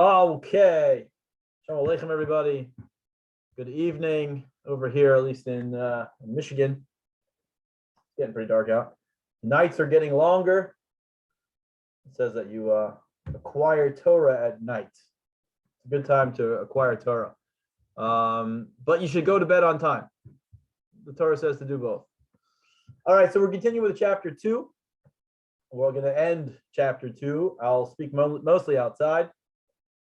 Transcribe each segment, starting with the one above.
Okay. Shalom Aleichem, everybody. Good evening over here, at least in Michigan. It's getting pretty dark out. Nights are getting longer. It says that you acquire Torah at night. It's a good time to acquire Torah. But you should go to bed on time. The Torah says to do both. All right, so we're continuing with chapter 2. We're going to end chapter 2. I'll speak mostly outside.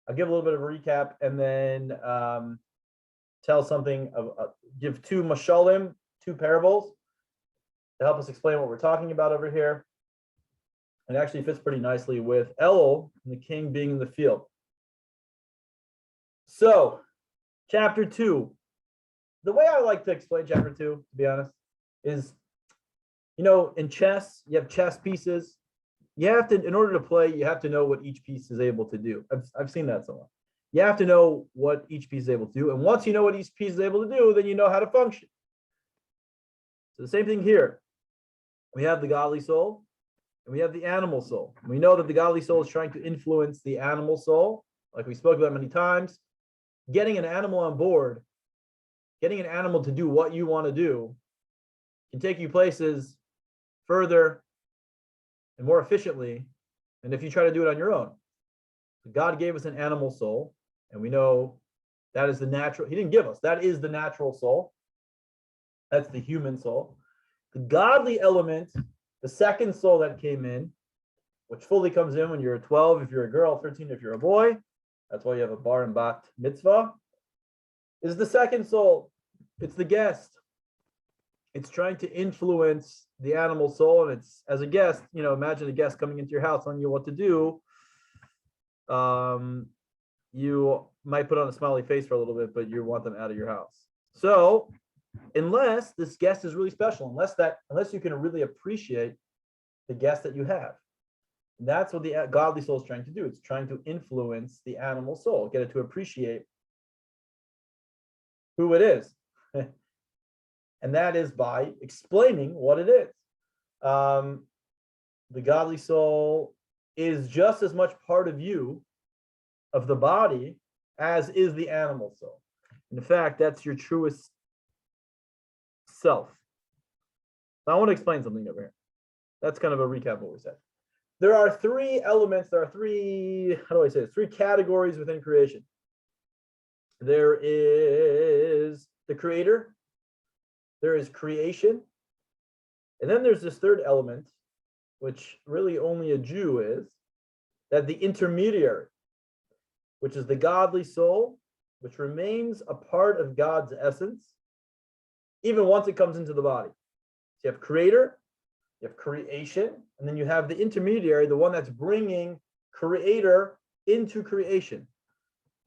I'll give a little bit of a recap and then tell something give two mashalim, two parables to help us explain what we're talking about over here. It actually fits pretty nicely with Elul and the king being in the field. So, chapter 2. The way I like to explain chapter 2, to be honest, is, in chess, you have chess pieces. You have to, in order to play, you have to know what each piece is able to do. I've seen that somewhere. You have to know what each piece is able to do. And once you know what each piece is able to do, then you know how to function. So the same thing here. We have the godly soul and we have the animal soul. We know that the godly soul is trying to influence the animal soul, like we spoke about many times. Getting an animal on board, getting an animal to do what you want to do can take you places further and more efficiently than if you try to do it on your own. God gave us an animal soul, and we know that is the natural. He didn't give us. That is the natural soul. That's the human soul. The godly element, the second soul that came in, which fully comes in when you're 12 if you're a girl, 13 if you're a boy. That's why you have a bar and bat mitzvah. Is the second soul. It's the guest. It's trying to influence the animal soul, and it's, as a guest, imagine a guest coming into your house telling you what to do. You might put on a smiley face for a little bit, but you want them out of your house. So, unless this guest is really special, unless you can really appreciate the guest that you have, that's what the godly soul is trying to do. It's trying to influence the animal soul, get it to appreciate who it is. And that is by explaining what it is. The godly soul is just as much part of you, of the body, as is the animal soul. In fact, that's your truest self. Now, I want to explain something over here. That's kind of a recap of what we said. There are three elements, three categories within creation. There is the creator, there is creation, and then there's this third element, which really only a Jew is, that the intermediary, which is the godly soul, which remains a part of God's essence, even once it comes into the body. So you have creator, you have creation, and then you have the intermediary, the one that's bringing creator into creation.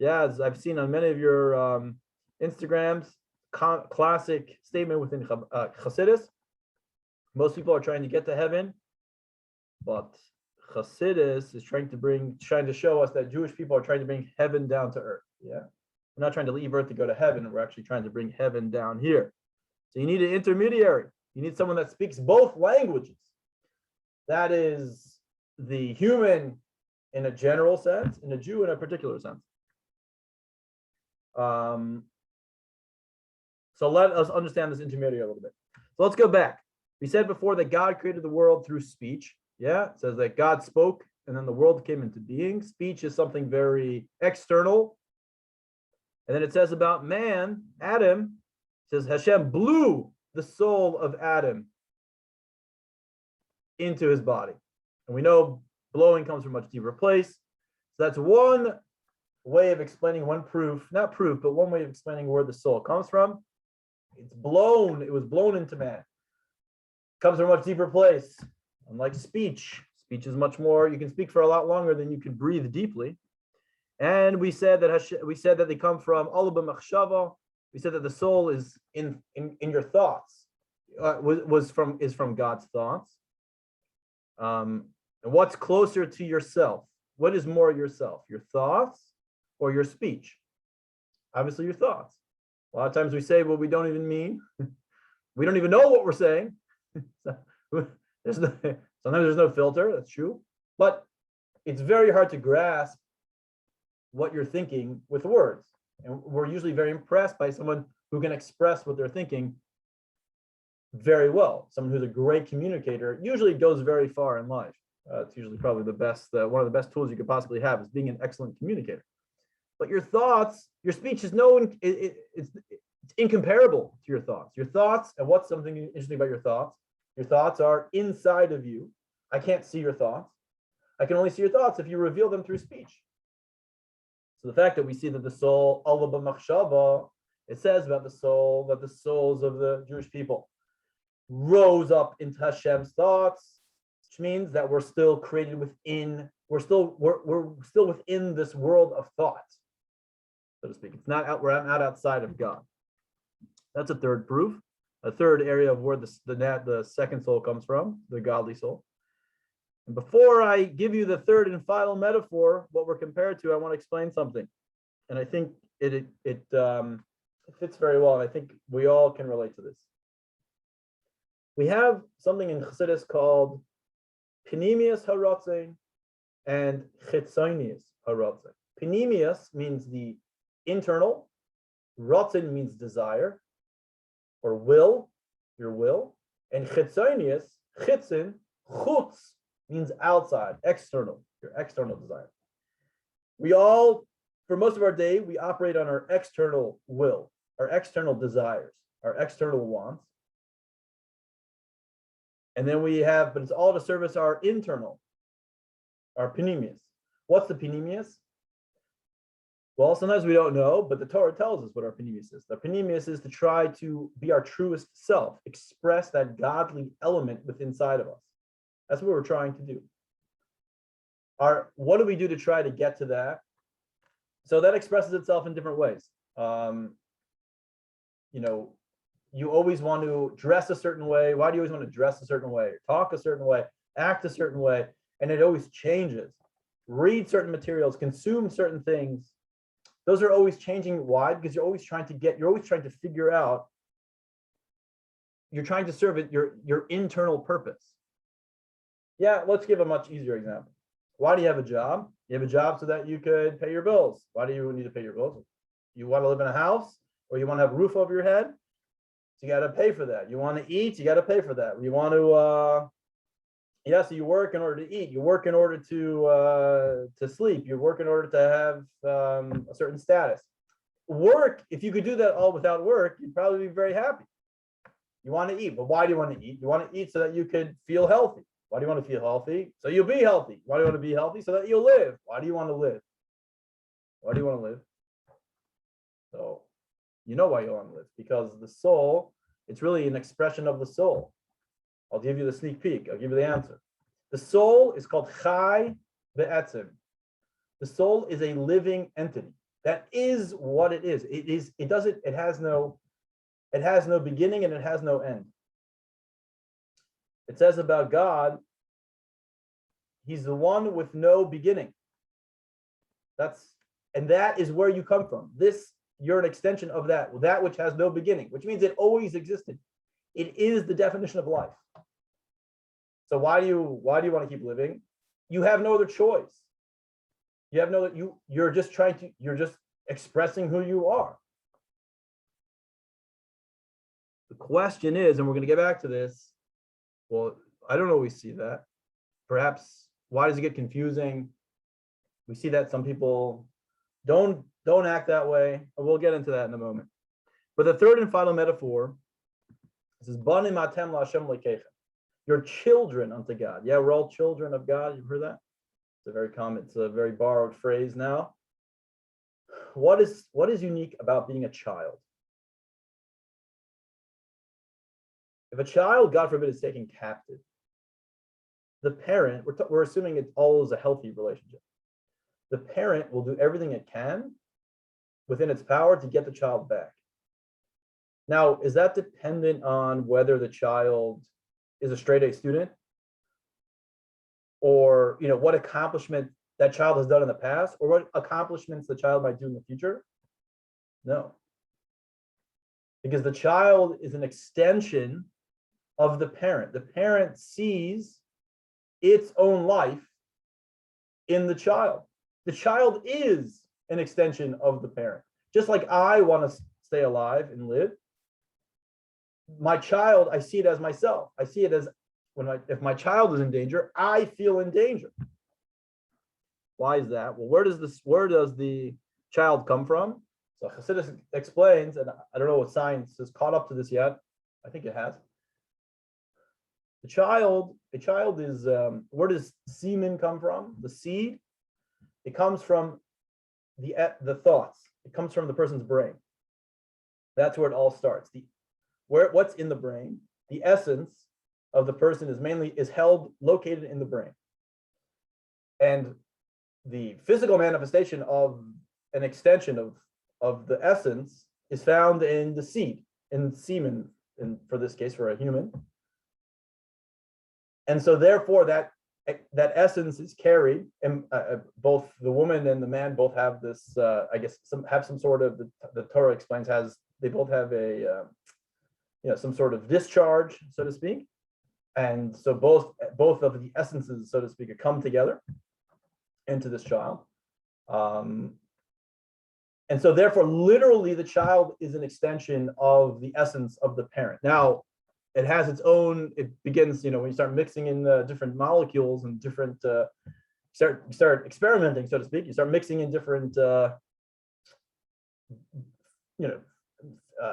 Yeah, as I've seen on many of your Instagrams, classic statement within Chassidus. Most people are trying to get to heaven, but Chassidus is trying to show us that Jewish people are trying to bring heaven down to earth. Yeah, we're not trying to leave earth to go to heaven. We're actually trying to bring heaven down here. So you need an intermediary. You need someone that speaks both languages. That is the human in a general sense, and a Jew in a particular sense. So let us understand this intermediary a little bit. So let's go back. We said before that God created the world through speech. Yeah, it says that God spoke and then the world came into being. Speech is something very external. And then it says about man, Adam, it says Hashem blew the soul of Adam into his body. And we know blowing comes from a much deeper place. So that's one way of explaining, not proof, but one way of explaining where the soul comes from. It was blown into man. It comes from a much deeper place. Unlike speech is much more, you can speak for a lot longer than you can breathe deeply. And we said that they come from Alba Machshava. We said that the soul is in your thoughts. Is from God's thoughts. And what's closer to yourself? What is more yourself? Your thoughts or your speech? Obviously your thoughts. A lot of times we say what we don't even mean. We don't even know what we're saying. Sometimes there's no filter, that's true. But it's very hard to grasp what you're thinking with words. And we're usually very impressed by someone who can express what they're thinking very well. Someone who's a great communicator usually goes very far in life. It's usually probably the best, one of the best tools you could possibly have is being an excellent communicator. But your thoughts, your speech is it's incomparable to your thoughts. Your thoughts, and what's something interesting about your thoughts are inside of you. I can't see your thoughts. I can only see your thoughts if you reveal them through speech. So the fact that we see that the soul, Allah b'machshava, it says about the soul, that the souls of the Jewish people rose up into Hashem's thoughts, which means that we're still created within, we're still within this world of thought, so to speak. It's not out, we're not outside of God. That's a third proof, a third area of where the second soul comes from, the godly soul. And before I give you the third and final metaphor, what we're compared to, I want to explain something. And I think it fits very well, and I think we all can relate to this. We have something in Chassidus called Pnimius Haratzein and Chitzonius Haratzein. Pnimius means the internal, Ratzein means desire or will, your will, and Chitzonius, Chitzin, Chutz, means outside, external, your external desire. We all, for most of our day, we operate on our external will, our external desires, our external wants. And then we have, but it's all to service our internal, our panemius. What's the panemius? Well, sometimes we don't know, but the Torah tells us what our panemius is. The panemius is to try to be our truest self, express that godly element within inside of us. That's what we're trying to do. What do we do to try to get to that? So that expresses itself in different ways. You always want to dress a certain way. Why do you always want to dress a certain way? Talk a certain way, act a certain way, and it always changes. Read certain materials, consume certain things. Those are always changing. Why? Because you're always trying to figure out, you're trying to serve it, your internal purpose. Yeah, let's give a much easier example. Why do you have a job? You have a job so that you could pay your bills. Why do you need to pay your bills? You want to live in a house, or you want to have a roof over your head? So you got to pay for that. You want to eat, you got to pay for that. You want to, so you work in order to eat. You work in order to sleep. You work in order to have a certain status. Work, if you could do that all without work, you'd probably be very happy. You want to eat, but why do you want to eat? You want to eat so that you could feel healthy. Why do you want to feel healthy? So you'll be healthy. Why do you want to be healthy? So that you'll live. Why do you want to live? Why do you want to live? So you know why you want to live, because the soul, it's really an expression of the soul. I'll give you the sneak peek. I'll give you the answer. The soul is called Chai Ve'etzim. The soul is a living entity. That is what it is. It has no beginning and it has no end. It says about God, he's the one with no beginning. That is where you come from. You're an extension of that which has no beginning, which means it always existed. It is the definition of life. So why do you want to keep living? You have no other choice. You're just expressing who you are. The question is, and we're going to get back to this. Well, I don't always see that. Perhaps, why does it get confusing? We see that some people don't act that way. We'll get into that in a moment. But the third and final metaphor, this is Banim atem la'Hashem lekeichem. You're children unto God. Yeah, we're all children of God. You've heard that? It's a very borrowed phrase now. What is unique about being a child? If a child, God forbid, is taken captive, the parent, we're assuming it all is a healthy relationship. The parent will do everything it can within its power to get the child back. Now, is that dependent on whether the child is a straight A student, or what accomplishment that child has done in the past, or what accomplishments the child might do in the future? No, because the child is an extension of the parent. The parent sees its own life in the child. The child is an extension of the parent. Just like I want to stay alive and live, my child, I see it as myself. I see it as if my child is in danger, I feel in danger. Why is that? Well, where does the child come from? So Chassidus explains, and I don't know what science has caught up to this yet. I think it has. A child is, where does semen come from? The seed, it comes from the thoughts. It comes from the person's brain. That's where it all starts. What's in the brain? The essence of the person is located in the brain. And the physical manifestation of an extension of the essence is found in the seed, in semen, for this case, for a human. And so therefore that essence is carried, and both the woman and the man both have this, I guess, some sort of, the Torah explains, they both have a, some sort of discharge, so to speak. And so both of the essences, so to speak, come together into this child. And so therefore, literally, the child is an extension of the essence of the parent. Now, it has its own, it begins, when you start mixing in different molecules and different, start experimenting, so to speak, you start mixing in different,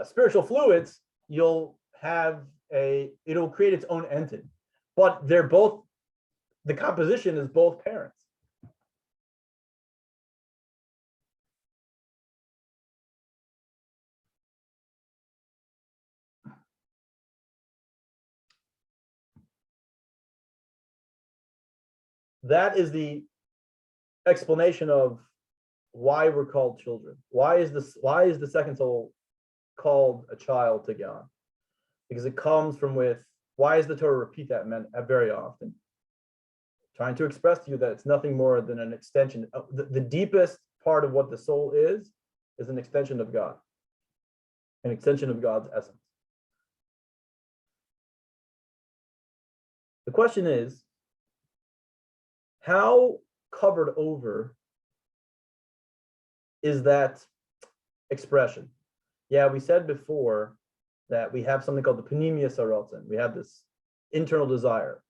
spiritual fluids, it'll create its own entity. But the composition is both parents. That is the explanation of why we're called children. Why is the second soul called a child to God? Because it comes from why does the Torah repeat that very often? Trying to express to you that it's nothing more than an extension. The deepest part of what the soul is an extension of God, an extension of God's essence. The question is, how covered over is that expression? Yeah, we said before that we have something called the panemius harotzen. We have this internal desire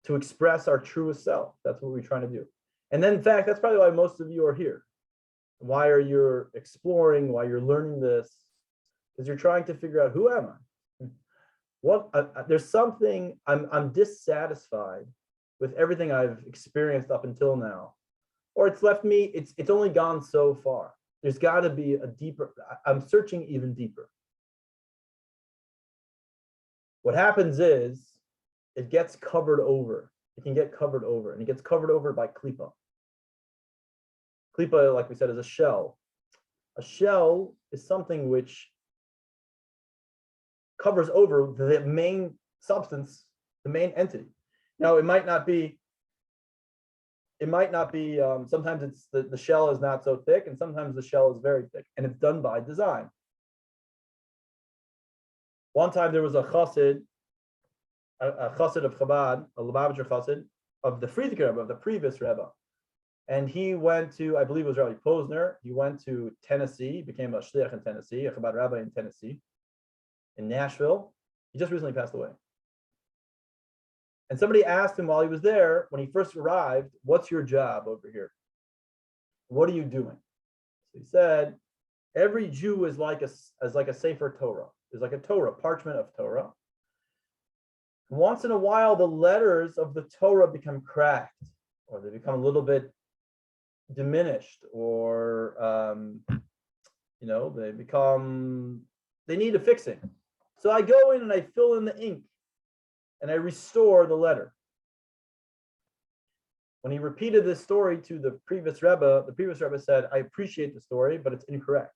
to express our truest self. That's what we're trying to do. And then, in fact, that's probably why most of you are here. Why are you exploring? Why you're learning this? Because you're trying to figure out, who am I? There's something, I'm dissatisfied with everything I've experienced up until now, or it's left me, it's only gone so far. There's got to be a deeper, I'm searching even deeper. What happens is, it gets covered over. It can get covered over, and it gets covered over by klipa. Klipa, like we said, is a shell. A shell is something which covers over the main substance, the main entity. Now, it might not be, sometimes it's the shell is not so thick, and sometimes the shell is very thick, and it's done by design. One time there was a chassid of Chabad, a Lubavitcher chassid, of the Frierdiker Rebbe, of the previous Rebbe. And he went to, I believe it was Rabbi Posner, he went to Tennessee, became a shliach in Tennessee, a Chabad rabbi in Tennessee, in Nashville. He just recently passed away. And somebody asked him while he was there, when he first arrived, what's your job over here? What are you doing? So he said, every Jew is like a Sefer Torah. Is like a Torah, parchment of Torah. Once in a while, the letters of the Torah become cracked, or they become a little bit diminished, or they need a fixing. So I go in and I fill in the ink, and I restore the letter. When he repeated this story to the previous Rebbe said, I appreciate the story, but it's incorrect.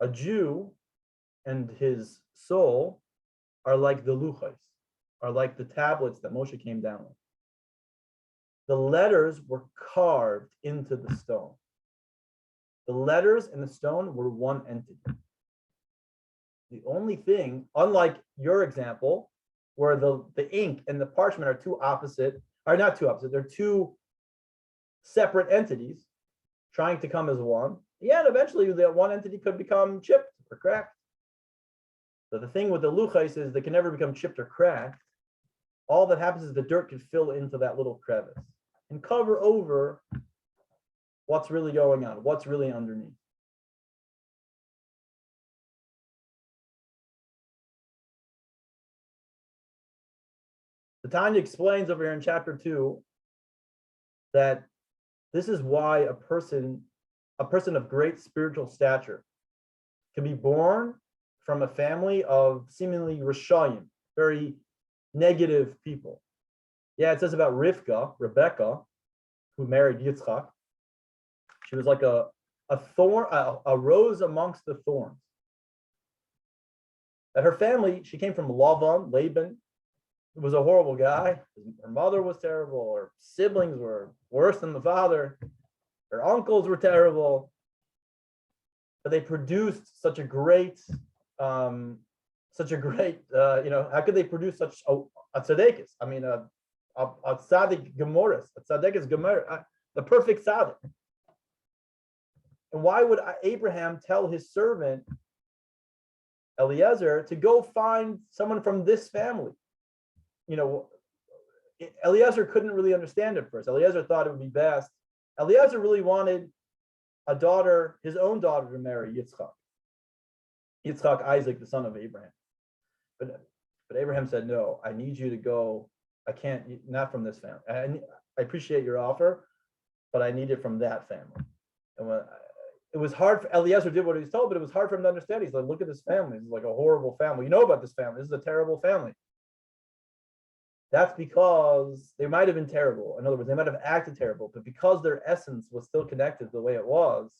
A Jew and his soul are like the luchos, are like the tablets that Moshe came down with. The letters were carved into the stone. The letters and the stone were one entity. The only thing, unlike your example, where the ink and the parchment are not two opposite, they're two separate entities. trying to come as one. Yeah, and eventually that one entity could become chipped or cracked. So the thing with the luchais is they can never become chipped or cracked. All that happens is the dirt can fill into that little crevice and cover over what's really going on, what's really underneath. The Tanya explains over here in chapter 2 that this is why a person of great spiritual stature can be born from a family of seemingly Rishayim, very negative people. Yeah, it says about Rebecca, who married Yitzchak. She was like a thorn, a rose amongst the thorns. That her family, she came from Laban, who was a horrible guy. Her mother was terrible. Her siblings were worse than the father. Her uncles were terrible. But they produced such a great, how could they produce such a tzaddikus? I mean, a tzaddik gemoris, a tzaddikus gemor, the perfect tzaddik. And why would Abraham tell his servant Eliezer to go find someone from this family? Eliezer couldn't really understand it first. Eliezer thought it would be best. Eliezer really wanted a daughter, his own daughter, to marry Yitzchak, Isaac, the son of Abraham. But Abraham said, no, I need you to go. I can't, not from this family. I appreciate your offer, but I need it from that family. And it was hard for Eliezer did what he was told, but it was hard for him to understand. He's like, look at this family. It's like a horrible family. You know about this family. This is a terrible family. That's because they might have been terrible. In other words, they might have acted terrible, but because their essence was still connected the way it was,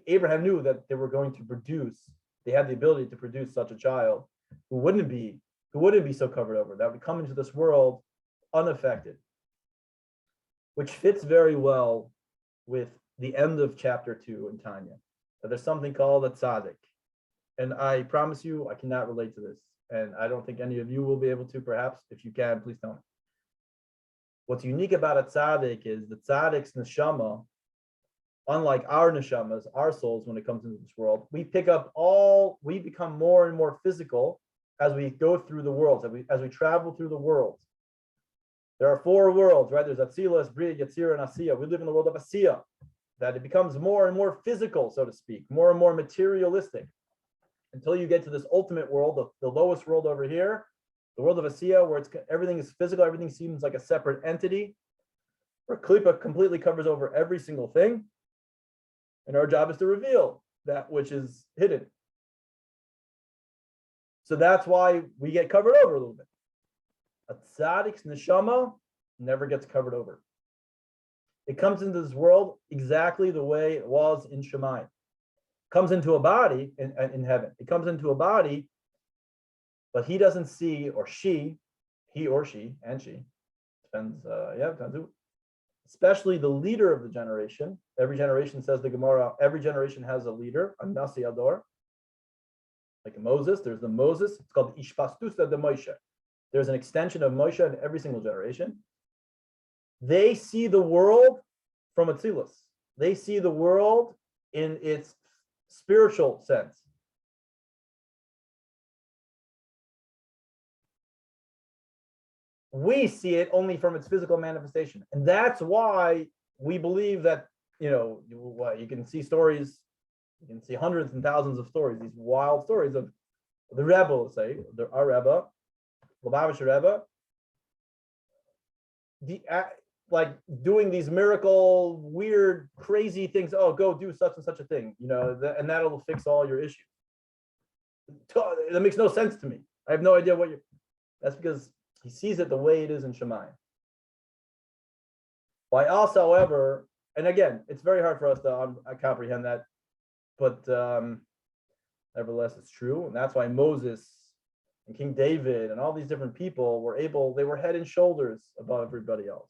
Abraham knew that they were going to produce, they had the ability to produce such a child who wouldn't be so covered over, that would come into this world unaffected, which fits very well with the end of chapter 2 in Tanya. That there's something called a tzaddik. And I promise you, I cannot relate to this. And I don't think any of you will be able to, perhaps. If you can, please tell me. What's unique about a tzaddik is the tzaddik's neshama, unlike our neshamas, our souls, when it comes into this world, we become more and more physical as we go through the worlds, as we travel through the worlds. There are 4 worlds, right? There's Atzilus, Bria, Yetzirah, and Asiya. We live in the world of Asiya, that it becomes more and more physical, so to speak, more and more materialistic, until you get to this ultimate world, the lowest world over here, the world of Asiya, where everything is physical, everything seems like a separate entity, where Klippa completely covers over every single thing, and our job is to reveal that which is hidden. So that's why we get covered over a little bit. A tzaddik's neshama never gets covered over. It comes into this world exactly the way it was in Shemayim. Comes into a body in heaven. It comes into a body, but he doesn't see, or she, depends, depends who. Especially the leader of the generation. Every generation, says the Gemara, every generation has a leader, a Nasi Ador. Like Moses, there's the Moses, it's called the Ishpastusa de Moshe. There's an extension of Moshe in every single generation. They see the world from Atzilus. They see the world in its spiritual sense. We see it only from its physical manifestation. And that's why we believe that, you can see stories, you can see hundreds and thousands of stories, these wild stories of the Rebbe, let's say, our Rebbe, Lubavitcher Rebbe, like doing these miracle, weird, crazy things. Oh, go do such and such a thing, and that'll fix all your issues. That makes no sense to me. I have no idea that's because he sees it the way it is in Shemayim. By us, however, and again, it's very hard for us to comprehend that, but nevertheless, it's true. And that's why Moses and King David and all these different people they were head and shoulders above everybody else.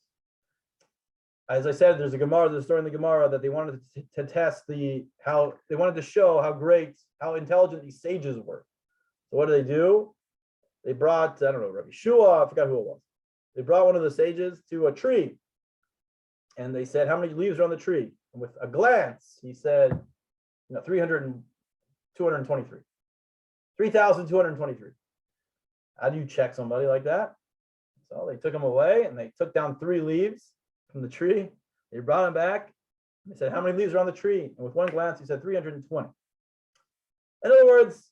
As I said, there's a story in the Gemara that they wanted to test how they wanted to show how intelligent these sages were. So what do? They brought, I don't know, Rabbi Shua, I forgot who it was. They brought one of the sages to a tree, And they said, how many leaves are on the tree? And with a glance, he said, 223. 3,223. How do you check somebody like that? So they took him away and they took down 3 leaves from the tree. They brought him back. They said, how many leaves are on the tree? And with one glance, he said 320. In other words,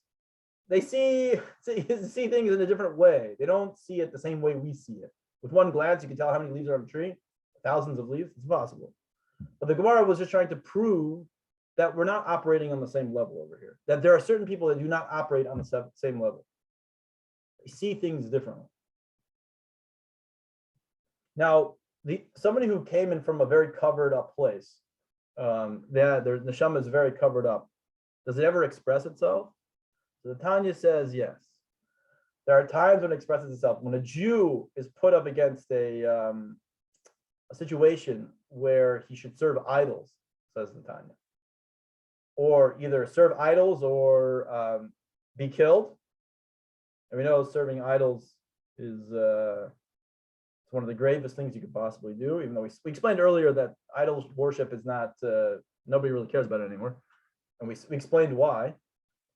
they see things in a different way. They don't see it the same way we see it. With one glance, you can tell how many leaves are on the tree. Thousands of leaves. It's possible. But the Gemara was just trying to prove that we're not operating on the same level over here. That there are certain people that do not operate on the same level. They see things differently. Now, somebody who came in from a very covered up place, their neshama is very covered up. Does it ever express itself? So the Tanya says yes. There are times when it expresses itself. When a Jew is put up against a situation where he should serve idols, says the Tanya, or either serve idols or be killed. And we know serving idols is it's one of the gravest things you could possibly do, even though we explained earlier that idol worship is not, nobody really cares about it anymore. And we explained why.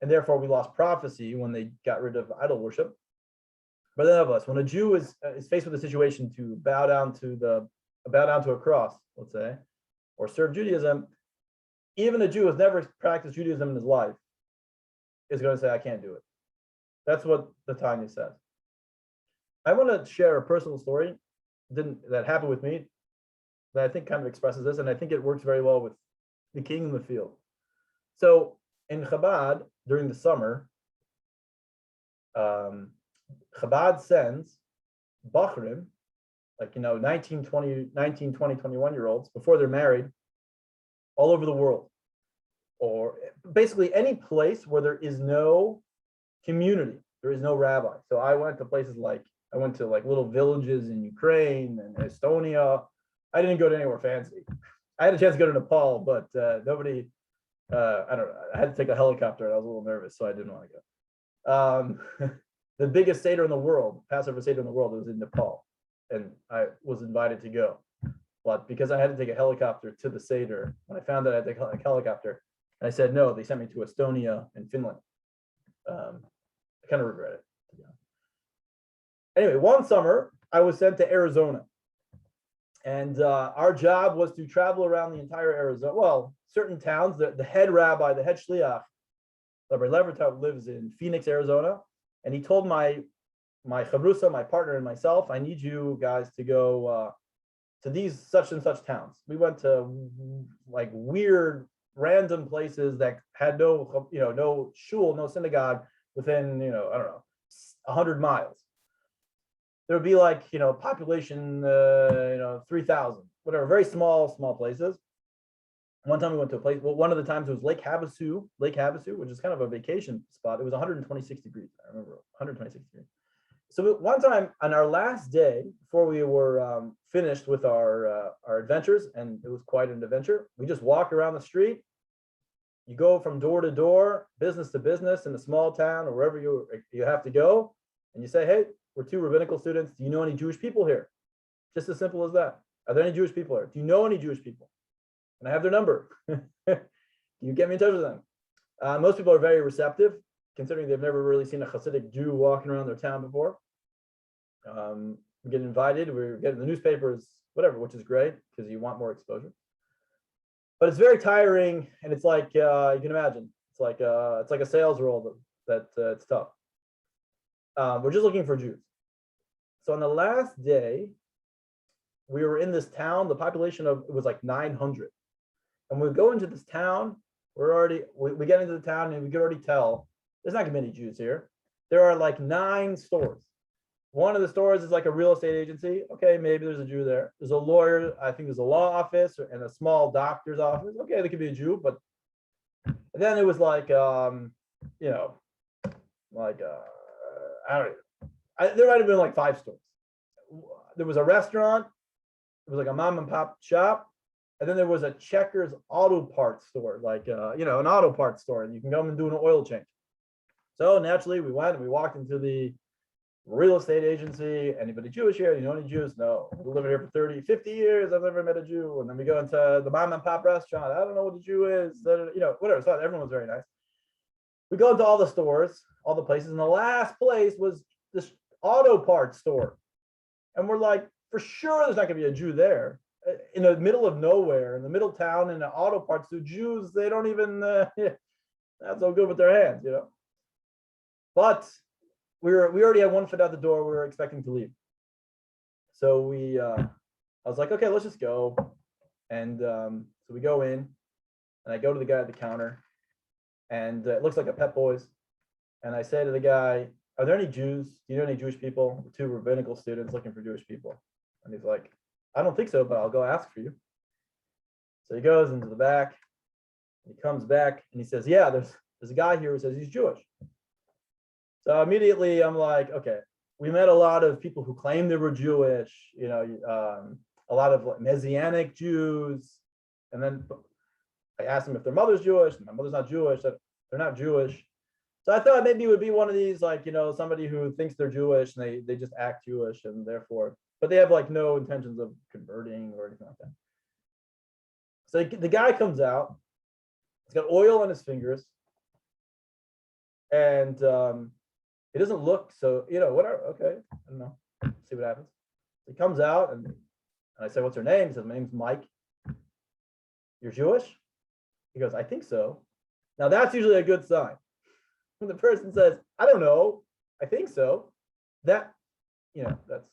And therefore we lost prophecy when they got rid of idol worship. But none of us, when a Jew is faced with a situation to bow down to a cross, let's say, or serve Judaism, even a Jew who has never practiced Judaism in his life is going to say, I can't do it. That's what the Tanya says. I want to share a personal story that happened with me that I think kind of expresses this, and I think it works very well with the king in the field. So in Chabad, during the summer, Chabad sends Bachrim, 19, 20, 21-year-olds, before they're married, all over the world, or basically any place where there is no community, there is no rabbi. So I went to places like little villages in Ukraine and Estonia. I didn't go to anywhere fancy. I had a chance to go to Nepal, but nobody, I don't know. I had to take a helicopter and I was a little nervous, so I didn't want to go. The biggest Seder in the world, Passover Seder in the world, was in Nepal. And I was invited to go. But because I had to take a helicopter to the Seder, when I found out I had to take a helicopter, and I said no, they sent me to Estonia and Finland. I kind of regret it. Anyway, one summer, I was sent to Arizona. And our job was to travel around the entire Arizona, well, certain towns. The head rabbi, the head shliach, Rabbi Levertov, lives in Phoenix, Arizona. And he told my chavrusa, my partner, and myself, I need you guys to go to these such and such towns. We went to weird, random places that had no shul, no synagogue within, I don't know, 100 miles. There would be population, 3,000, whatever, very small places. One time we went to a place, well, one of the times it was Lake Havasu, which is kind of a vacation spot. It was 126 degrees. I remember 126 degrees. So one time on our last day, before we were finished with our adventures, and it was quite an adventure, we just walked around the street. You go from door to door, business to business in a small town or wherever you have to go, and you say, hey, we're 2 rabbinical students. Do you know any Jewish people here? Just as simple as that. Are there any Jewish people here? Do you know any Jewish people? And I have their number. You get me in touch with them. Most people are very receptive, considering they've never really seen a Hasidic Jew walking around their town before. We get invited. We're getting the newspapers, whatever, which is great because you want more exposure. But it's very tiring, and it's like you can imagine. It's like a sales role that it's tough. We're just looking for Jews. So on the last day, we were in this town. The population it was 900. And when we go into this town, we get into the town and we can already tell there's not gonna be any Jews here. There are 9 stores. One of the stores is a real estate agency. Okay, maybe there's a Jew there. There's a lawyer. I think there's a law office and a small doctor's office. Okay, there could be a Jew, but then it was I don't know. There might have been 5 stores. There was a restaurant. It was a mom and pop shop. And then there was a Checkers auto parts store, an auto parts store, and you can go and do an oil change. So naturally, we went and we walked into the real estate agency. Anybody Jewish here? You know any Jews? No. We live here for 30, 50 years. I've never met a Jew. And then we go into the mom and pop restaurant. I don't know what a Jew is. Whatever. So everyone was very nice. We go into all the stores, all the places. And the last place was this auto parts store. And we're like, for sure there's not going to be a Jew there. In the middle of nowhere, in the middle of town, in the auto parts, the Jews, they don't even, not so good with their hands, But we already had one foot out the door. We were expecting to leave. So I was like, okay, let's just go. And so we go in, and I go to the guy at the counter, and it looks like a Pep Boys. And I say to the guy, are there any Jews? Do you know any Jewish people? The two rabbinical students looking for Jewish people. And he's like, I don't think so, but I'll go ask for you. So he goes into the back. He comes back and he says, yeah, there's a guy here who says he's Jewish. So immediately I'm like, okay, we met a lot of people who claim they were Jewish, a lot of Messianic Jews. And then I asked them if their mother's Jewish, and my mother's not Jewish, that they're not Jewish. So I thought maybe it would be one of these, somebody who thinks they're Jewish and they just act Jewish and therefore, but they have no intentions of converting or anything like that. So the guy comes out, he's got oil on his fingers, and he doesn't look so, whatever, okay, I don't know, see what happens. He comes out and I say, what's your name? He says, my name's Mike. You're Jewish? He goes, I think so. Now that's usually a good sign. When the person says, I don't know, I think so, that's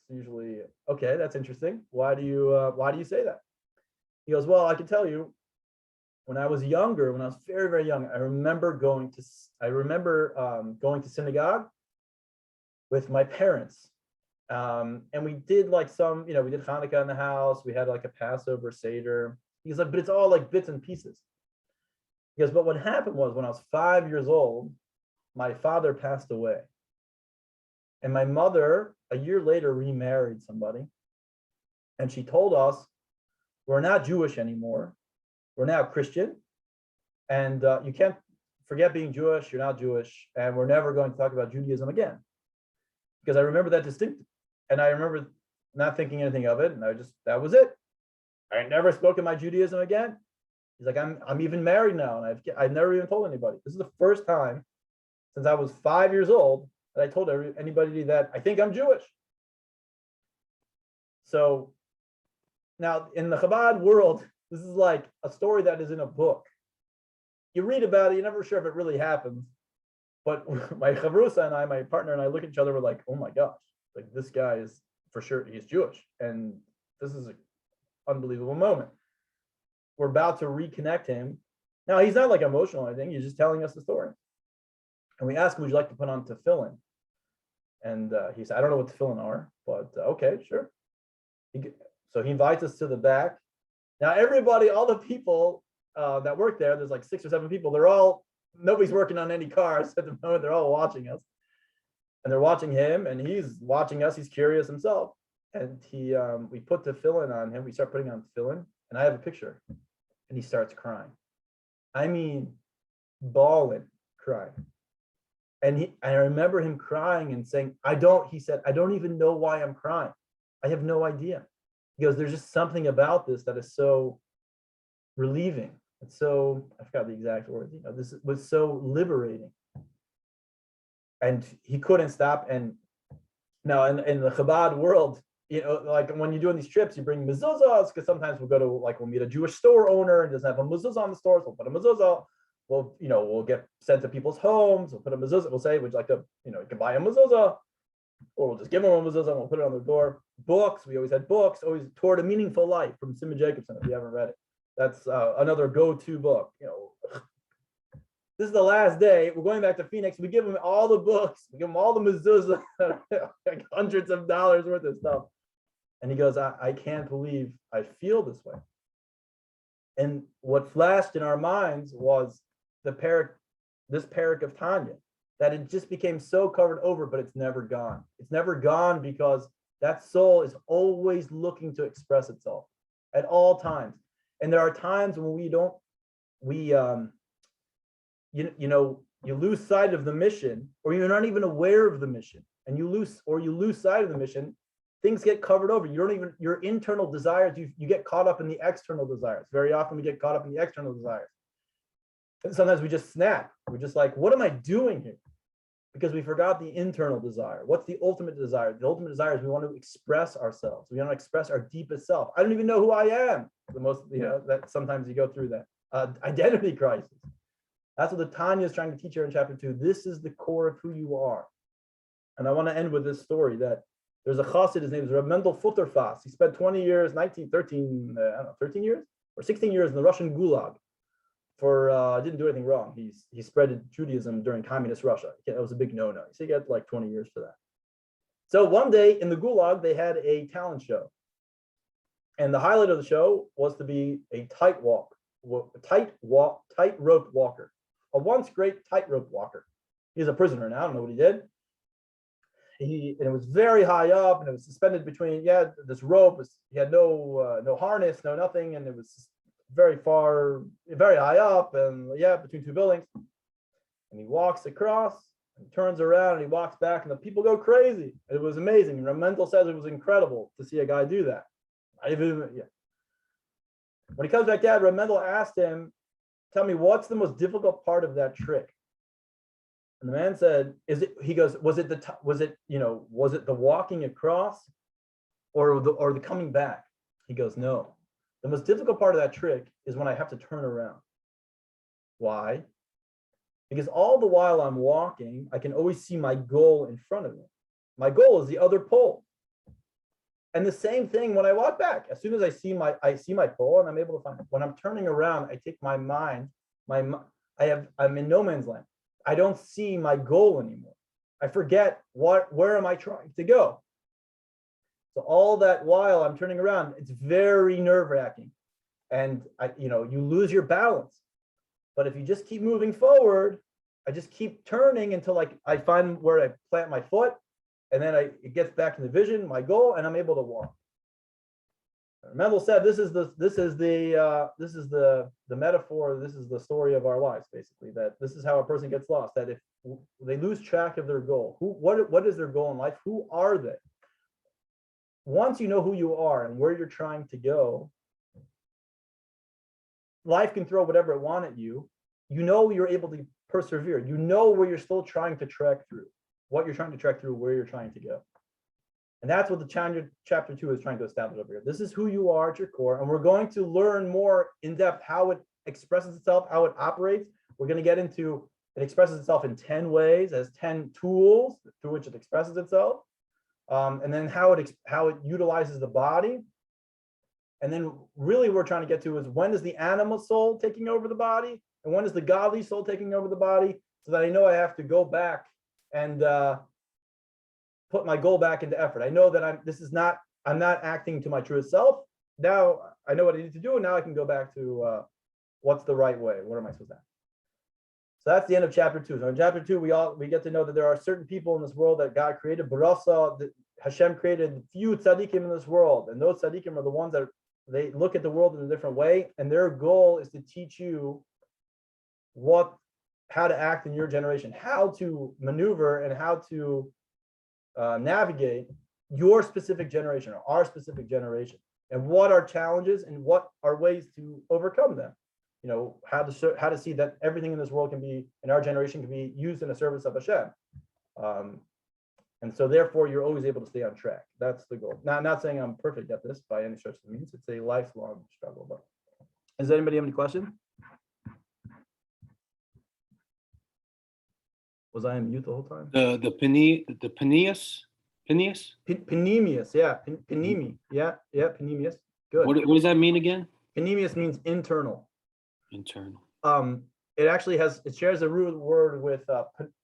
usually, okay, that's interesting. Why do you say that? He goes, well, I can tell you, when I was younger, when I was very, very young, I remember going to synagogue with my parents. And we did we did Hanukkah in the house. We had a Passover Seder. He's like, but it's all bits and pieces. He goes, but what happened was when I was 5 years old, my father passed away. And my mother, a year later, remarried somebody. And she told us, we're not Jewish anymore. We're now Christian. And you can't forget being Jewish. You're not Jewish. And we're never going to talk about Judaism again. Because I remember that distinctly. And I remember not thinking anything of it. And that was it. I never spoke of my Judaism again. He's like, I'm even married now. And I've never even told anybody. This is the first time since I was 5 years old that I told anybody that I think I'm Jewish. So now in the Chabad world, this is like a story that is in a book. You read about it, you're never sure if it really happens. But my chavrusa and I, my partner and I, look at each other, we're like, oh my gosh, this guy is for sure, he's Jewish. And this is an unbelievable moment. We're about to reconnect him. Now, he's not emotional or anything, he's just telling us the story. And we ask him, would you like to put on tefillin? And he said, I don't know what tefillin are, but okay, sure. So he invites us to the back. Now, everybody, all the people that work there, there's 6 or 7 people. Nobody's working on any cars at the moment. They're all watching us. And they're watching him, and he's watching us. He's curious himself. And we put tefillin on him. We start putting on tefillin, and I have a picture. And he starts crying. I mean, bawling, crying. And I remember him crying and saying, he said, I don't even know why I'm crying. I have no idea. He goes, there's just something about this that is so relieving. It's so, I forgot the exact word, this was so liberating. And he couldn't stop. And now in the Chabad world, when you're doing these trips, you bring mezuzahs, because sometimes we'll meet a Jewish store owner and doesn't have a mezuzah on the store, so we'll put a mezuzah. We'll get sent to people's homes. We'll put a mezuzah. We'll say, would you like to, you can buy a mezuzah, or we'll just give them a mezuzah and we'll put it on their door. Books. We always had books. Always Toward a Meaningful Life from Simon Jacobson. If you haven't read it, that's another go-to book. This is the last day. We're going back to Phoenix. We give them all the books. We give them all the mezuzah, hundreds of dollars worth of stuff. And he goes, I can't believe I feel this way. And what flashed in our minds was this parak of Tanya, that it just became so covered over, but it's never gone. It's never gone because that soul is always looking to express itself at all times. And there are times when you lose sight of the mission, or you're not even aware of the mission, and you lose sight of the mission, things get covered over. You don't even, your internal desires, you get caught up in the external desires. Very often we get caught up in the external desires. And sometimes we just snap. We're just like, what am I doing here? Because we forgot the internal desire. What's the ultimate desire? The ultimate desire is we want to express ourselves. We want to express our deepest self. I don't even know who I am. The most, that sometimes you go through that identity crisis. That's what the Tanya is trying to teach here in chapter 2. This is the core of who you are. And I want to end with this story that there's a chassid, his name is Reb Mendel Futterfass. He spent 20 years, 13 years or 16 years in the Russian Gulag. Didn't do anything wrong. He spread Judaism during communist Russia. It was a big no-no. So he got like 20 years for that. So one day in the Gulag, they had a talent show. And the highlight of the show was to be a tightrope walker, a once great tightrope walker. He's a prisoner now. I don't know what he did. And it was very high up, and it was suspended between, this rope. He had no harness, no nothing, and it was very high up, and between two buildings. And he walks across and turns around and he walks back, and the people go crazy. It was amazing. And Reb Mendel says it was incredible to see a guy do that. When he comes back down, Reb Mendel asked him, tell me, what's the most difficult part of that trick? And the man said, was it the walking across or the coming back? He goes, no. The most difficult part of that trick is when I have to turn around. Why? Because all the while I'm walking, I can always see my goal in front of me. My goal is the other pole. And the same thing when I walk back. As soon as I see my pole and I'm able to find it. When I'm turning around, I take my mind, I'm in no man's land. I don't see my goal anymore. I forget where am I trying to go? So all that while I'm turning around, it's very nerve-wracking. And you lose your balance. But if you just keep moving forward, I just keep turning until I find where I plant my foot, and then it gets back in the vision, my goal, and I'm able to walk. Mendel said this is the metaphor, this is the story of our lives, basically, that this is how a person gets lost, that if they lose track of their goal, what is their goal in life? Who are they? Once you know who you are and where you're trying to go, life can throw whatever it wants at you. You're able to persevere. You know where you're still trying to trek through, what you're trying to trek through, where you're trying to go. And that's what the chapter 2 is trying to establish over here. This is who you are at your core. And we're going to learn more in depth how it expresses itself, how it operates. We're going to get into, it expresses itself in 10 ways, as 10 tools through which it expresses itself. And then how it utilizes the body. And then really we're trying to get to is, when is the animal soul taking over the body? And when is the godly soul taking over the body? So that I know I have to go back and put my goal back into effort. I know that I'm not acting to my truest self. Now I know what I need to do, and now I can go back to what's the right way. What am I supposed to do? So that's the end of chapter 2. So in chapter 2, we get to know that there are certain people in this world that God created. Barasa, that Hashem created few tzaddikim in this world, and those tzaddikim are the ones that they look at the world in a different way, and their goal is to teach you how to act in your generation, how to maneuver, and how to navigate your specific generation or our specific generation, and what are challenges and what are ways to overcome them. How to see that everything in this world in our generation can be used in the service of Hashem. And so therefore you're always able to stay on track. That's the goal. Now, I'm not saying I'm perfect at this by any stretch of the means. It's a lifelong struggle. But does anybody have any questions? Was I on mute the whole time? The Peneus? Panemius, yeah. Panemi. Yeah, Panemius. Good. What does that mean again? Panemius means internal. Internal. It shares a root word with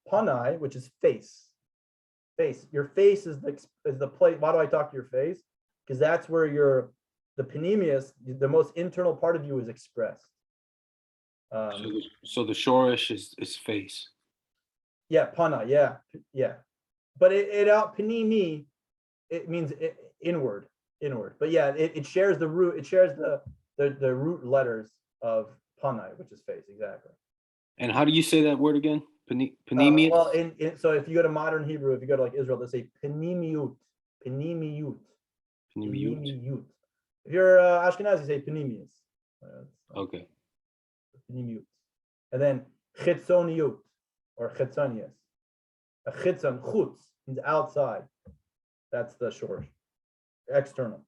panai, which is face. Face. Your face is the place. Why do I talk to your face? Because that's where the panemius, the most internal part of you, is expressed. So the shorish is face. Yeah, pana. Yeah. But panemi, it means inward. But yeah, it shares the root. It shares the root letters of panai, which is face, exactly. And how do you say that word again? Panemius. Well, so if you go to modern Hebrew, if you go to like Israel, they say panemiut, panemiut, Panemiut. panemiut. If you're Ashkenazi, you say panemius. Okay. Panemiut. And then chitzoniut or chitzonius. A chitzon, chutz, means outside. That's the short. External.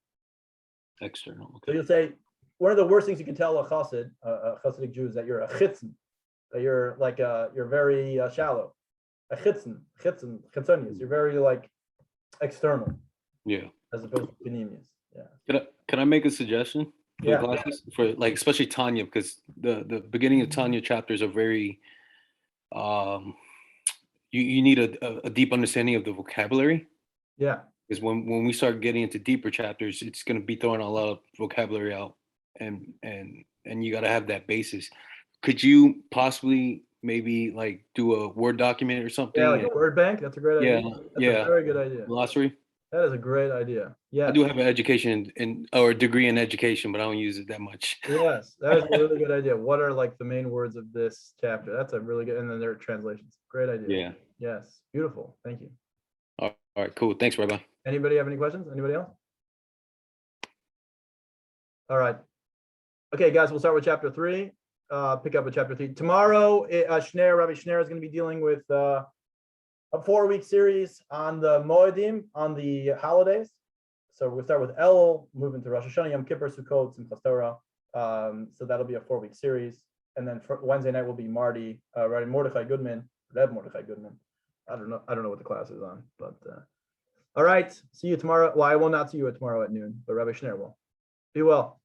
External. So Okay. you'll say, one of the worst things you can tell a chassid, a chassidic Jew, is that you're a chitzon, that you're like you're very shallow. A chitzonius. You're very like external. Yeah. As opposed to panemius. Yeah. Can I make a suggestion for Yeah. the classes for like especially Tanya, because the beginning of Tanya chapters are very you need a deep understanding of the vocabulary, Yeah. because when we start getting into deeper chapters, it's going to be throwing a lot of vocabulary out, and you got to have that basis. Could you possibly maybe like do a Word document or something? Yeah, like a word bank. That's a great idea. That's a very good idea. Glossary. That is a great idea. Yeah. I do have an education or a degree in education, but I don't use it that much. Yes, that is a really good idea. What are like the main words of this chapter? That's a really good, and then their translations. Great idea. Yeah. Yes. Beautiful. Thank you. All right. Cool. Thanks, Rabbi. Anybody have any questions? Anybody else? All right. Okay, guys, we'll start with chapter 3. Pick up with chapter 3 tomorrow. Rabbi Schneer is going to be dealing with a 4-week series on the Moedim, on the holidays. So we'll start with El, move into Rosh Hashanah, Yom Kippur, Sukkot, Simchas Torah. So that'll be a 4-week series. And then for Wednesday night will be Marty, Mordechai Goodman, Reb Mordechai Goodman. I don't know what the class is on, but all right. See you tomorrow. Well, I will not see you tomorrow at noon, but Rabbi Schneer will. Be well.